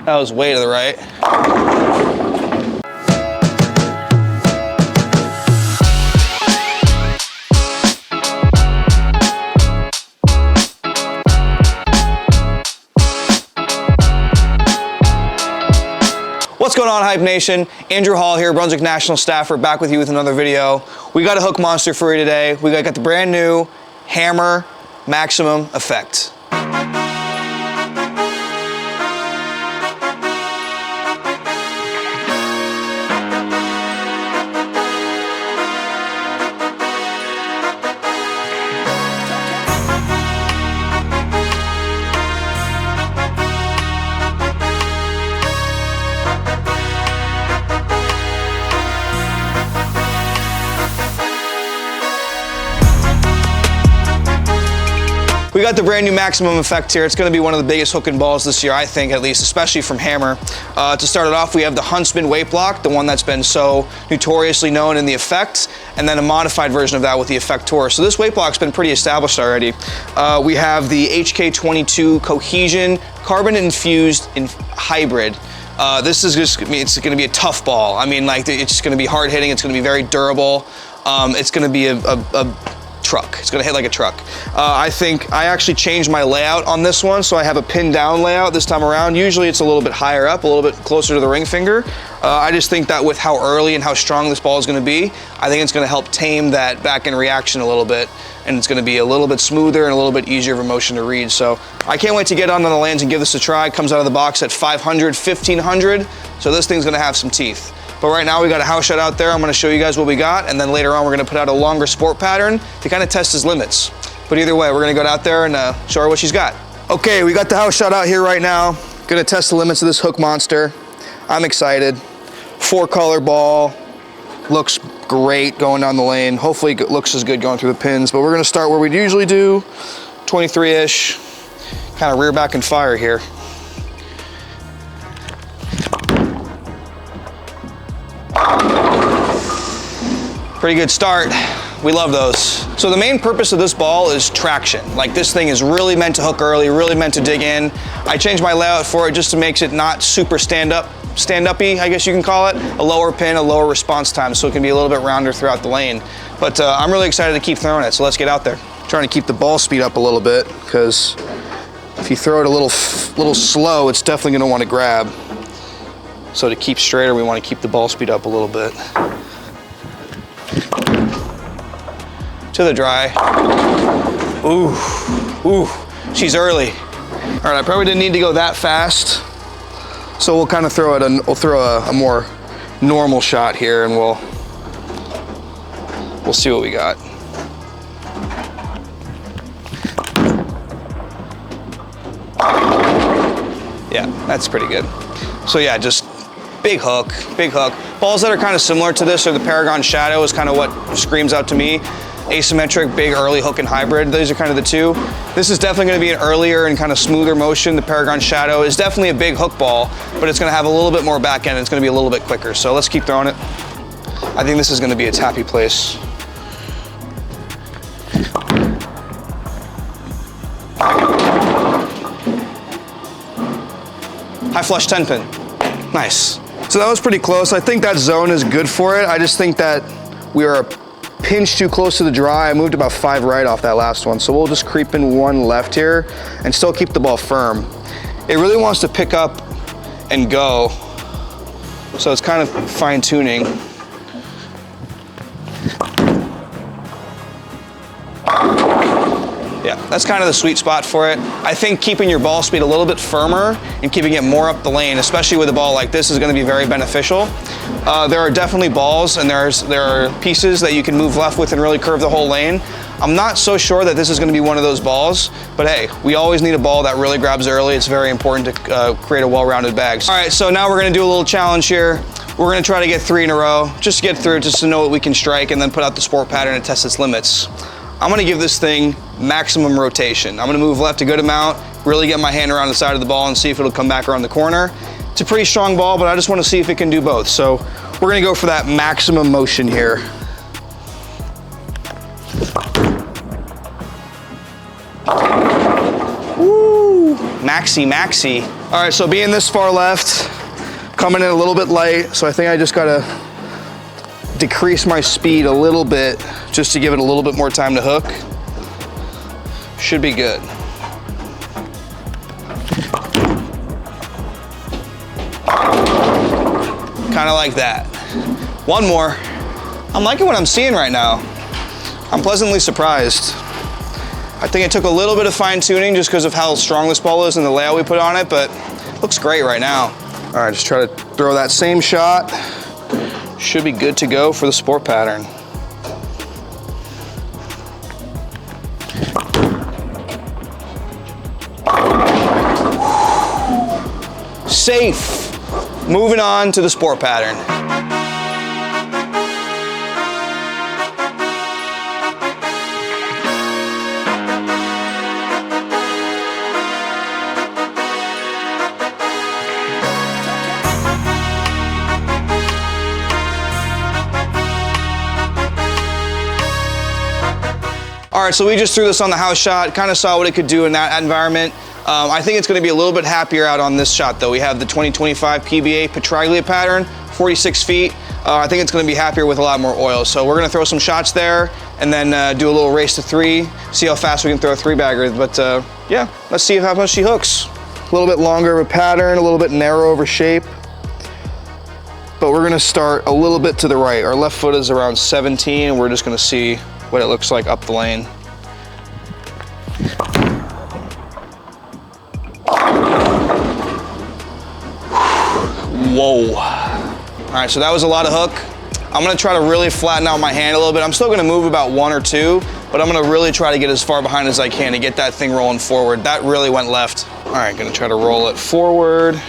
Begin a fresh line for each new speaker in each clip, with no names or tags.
That was way to the right. What's going on, Hype Nation? Andrew Hall here, Brunswick National Staffer, back with you with another video. We got a hook monster for you today. We got the brand new Hammer Maximum Effect. We got the brand new Maximum Effect here. It's gonna be one of the biggest hooking balls this year, I think, at least, especially from Hammer. To start it off, we have the Huntsman weight block, the one that's been so notoriously known in the Effect, and then a modified version of that with the Effector. So this weight block's been pretty established already. We have the HK22 Cohesion Carbon Infused Hybrid. This is just, it's gonna be a tough ball. I mean, like, it's just gonna be hard hitting, it's gonna be very durable. It's gonna be a truck. It's gonna hit like a truck. I think I actually changed my layout on this one, so I have a pin down layout this time around. Usually it's a little bit higher up, a little bit closer to the ring finger. I just think that with how early and how strong this ball is gonna be, I think it's gonna help tame that back end reaction a little bit, and it's gonna be a little bit smoother and a little bit easier of a motion to read. So I can't wait to get on the lanes and give this a try. It comes out of the box at 500, 1500, so this thing's gonna have some teeth. But right now we got a house shot out there. I'm gonna show you guys what we got, and then later on we're gonna put out a longer sport pattern to kind of test his limits. But either way, we're gonna go out there and show her what she's got. Okay, we got the house shot out here right now. Gonna test the limits of this hook monster. I'm excited. 4-color ball, looks great going down the lane. Hopefully it looks as good going through the pins, but we're gonna start where we usually do, 23-ish, kind of rear back and fire here. Pretty good start. We love those. So the main purpose of this ball is traction. Like, this thing is really meant to hook early, really meant to dig in. I changed my layout for it just to make it not super stand-up-y, I guess you can call it. A lower pin, a lower response time, so it can be a little bit rounder throughout the lane. But I'm really excited to keep throwing it, so let's get out there. Trying to keep the ball speed up a little bit, because if you throw it a little slow, it's definitely gonna wanna grab. So to keep straighter, we wanna keep the ball speed up a little bit. To the dry. Ooh, ooh, she's early. All right, I probably didn't need to go that fast. So we'll kind of throw a more normal shot here, and we'll see what we got. Yeah, that's pretty good. So yeah, just big hook, big hook. Balls that are kind of similar to this are the Paragon Shadow is kind of what screams out to me. Asymmetric, big, early hook and hybrid. Those are kind of the two. This is definitely gonna be an earlier and kind of smoother motion. The Paragon Shadow is definitely a big hook ball, but it's gonna have a little bit more back end. It's gonna be a little bit quicker. So let's keep throwing it. I think this is gonna be its happy place. High flush 10 pin. Nice. So that was pretty close. I think that zone is good for it. I just think that we are a pinch too close to the dry. I moved about 5 right off that last one. So we'll just creep in 1 left here and still keep the ball firm. It really wants to pick up and go. So it's kind of fine tuning. Yeah, that's kind of the sweet spot for it. I think keeping your ball speed a little bit firmer and keeping it more up the lane, especially with a ball like this, is gonna be very beneficial. There are definitely balls and there are pieces that you can move left with and really curve the whole lane. I'm not so sure that this is gonna be one of those balls, but hey, we always need a ball that really grabs early. It's very important to create a well-rounded bag. All right, so now we're gonna do a little challenge here. We're gonna try to get 3 in a row, just to get through, just to know what we can strike, and then put out the sport pattern and test its limits. I'm gonna give this thing maximum rotation. I'm gonna move left a good amount, really get my hand around the side of the ball and see if it'll come back around the corner. It's a pretty strong ball, but I just wanna see if it can do both. So we're gonna go for that maximum motion here. Woo! maxi. All right, so being this far left, coming in a little bit light, so I think I just gotta decrease my speed a little bit just to give it a little bit more time to hook. Should be good. Kind of like that. One more. I'm liking what I'm seeing right now. I'm pleasantly surprised. I think it took a little bit of fine tuning just because of how strong this ball is and the layout we put on it, but it looks great right now. All right, just try to throw that same shot. Should be good to go for the sport pattern. Safe. Moving on to the sport pattern. All right, so we just threw this on the house shot, kind of saw what it could do in that environment. I think it's gonna be a little bit happier out on this shot though. We have the 2025 PBA Petraglia pattern, 46 feet. I think it's gonna be happier with a lot more oil. So we're gonna throw some shots there and then do a little race to 3, see how fast we can throw a 3-bagger. But yeah, let's see how much she hooks. A little bit longer of a pattern, a little bit narrow of a shape. But we're gonna start a little bit to the right. Our left foot is around 17 and we're just gonna see what it looks like up the lane. Whoa. All right, so that was a lot of hook. I'm gonna try to really flatten out my hand a little bit. I'm still gonna move about 1 or 2, but I'm gonna really try to get as far behind as I can to get that thing rolling forward. That really went left. All right, gonna try to roll it forward.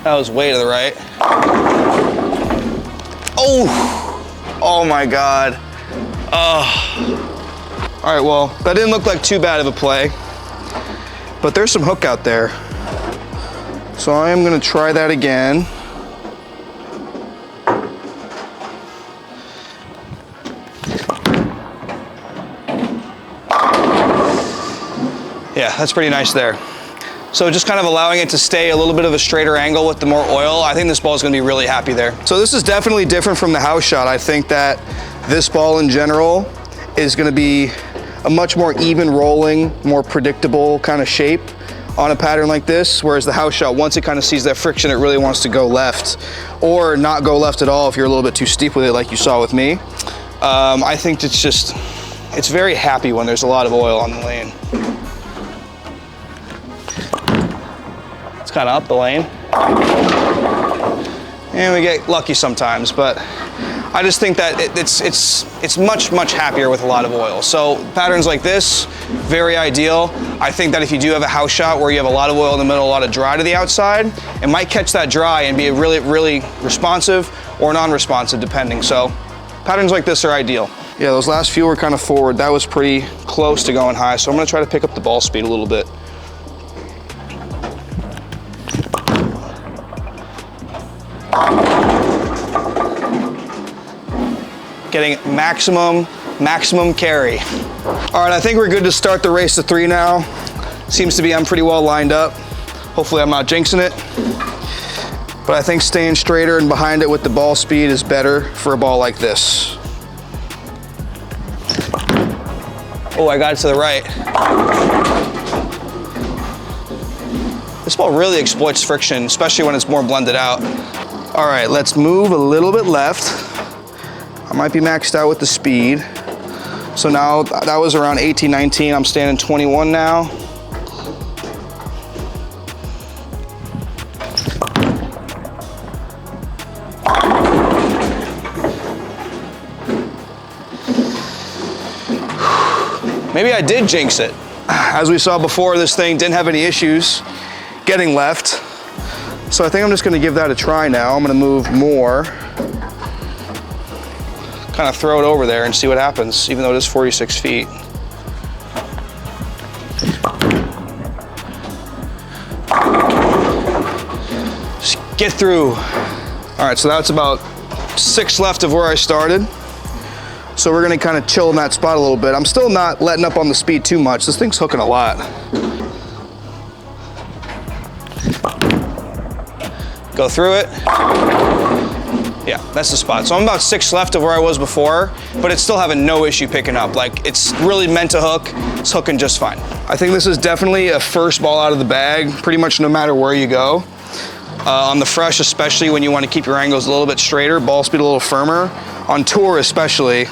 That was way to the right. Oh my God. All right, well, that didn't look like too bad of a play. But there's some hook out there. So I am gonna try that again. Yeah, that's pretty nice there. So just kind of allowing it to stay a little bit of a straighter angle with the more oil. I think this ball is gonna be really happy there. So this is definitely different from the house shot. I think that this ball in general is gonna be a much more even rolling, more predictable kind of shape on a pattern like this, whereas the house shot, once it kind of sees that friction, it really wants to go left or not go left at all if you're a little bit too steep with it like you saw with me. I think it's very happy when there's a lot of oil on the lane. It's kind of up the lane. And we get lucky sometimes, but I just think that it's much happier with a lot of oil. So patterns like this, very ideal. I think that if you do have a house shot where you have a lot of oil in the middle, a lot of dry to the outside, it might catch that dry and be really responsive or non-responsive depending. So patterns like this are ideal. Yeah, those last few were kind of forward. That was pretty close to going high. So I'm gonna try to pick up the ball speed a little bit. Getting maximum carry. All right, I think we're good to start the race to 3 now. Seems to be I'm pretty well lined up. Hopefully I'm not jinxing it. But I think staying straighter and behind it with the ball speed is better for a ball like this. Oh, I got it to the right. This ball really exploits friction, especially when it's more blended out. All right, let's move a little bit left. I might be maxed out with the speed. So now that was around 18, 19. I'm standing 21 now. Maybe I did jinx it. As we saw before, this thing didn't have any issues getting left. So I think I'm just gonna give that a try now. I'm gonna move more. Kind of throw it over there and see what happens, even though it is 46 feet. Just get through. All right, so that's about 6 left of where I started. So we're gonna kind of chill in that spot a little bit. I'm still not letting up on the speed too much. This thing's hooking a lot. Go through it. Yeah, that's the spot. So I'm about 6 left of where I was before, but it's still having no issue picking up. Like, it's really meant to hook. It's hooking just fine. I think this is definitely a first ball out of the bag, pretty much no matter where you go. On the fresh, especially when you want to keep your angles a little bit straighter, ball speed a little firmer. On tour especially,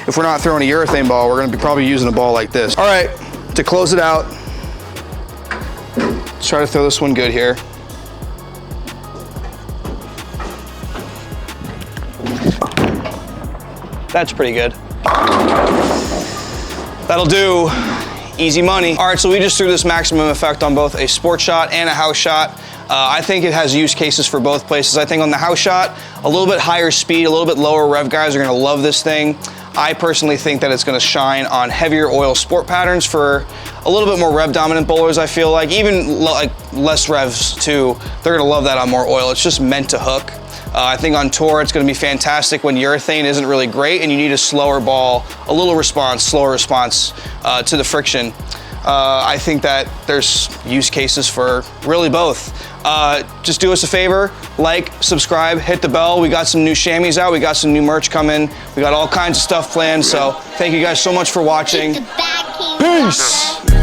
if we're not throwing a urethane ball, we're gonna be probably using a ball like this. All right, to close it out, let's try to throw this one good here. That's pretty good. That'll do. Easy money. All right, so we just threw this maximum effect on both a sport shot and a house shot. I think it has use cases for both places. I think on the house shot, a little bit higher speed, a little bit lower rev guys are gonna love this thing. I personally think that it's gonna shine on heavier oil sport patterns for a little bit more rev dominant bowlers, I feel like. Even like less revs too, they're gonna love that on more oil. It's just meant to hook. I think on tour, it's gonna be fantastic when urethane isn't really great and you need a slower ball, a little response, slower response to the friction. I think that there's use cases for really both. Just do us a favor, like, subscribe, hit the bell. We got some new chamois out. We got some new merch coming. We got all kinds of stuff planned. So thank you guys so much for watching. Peace.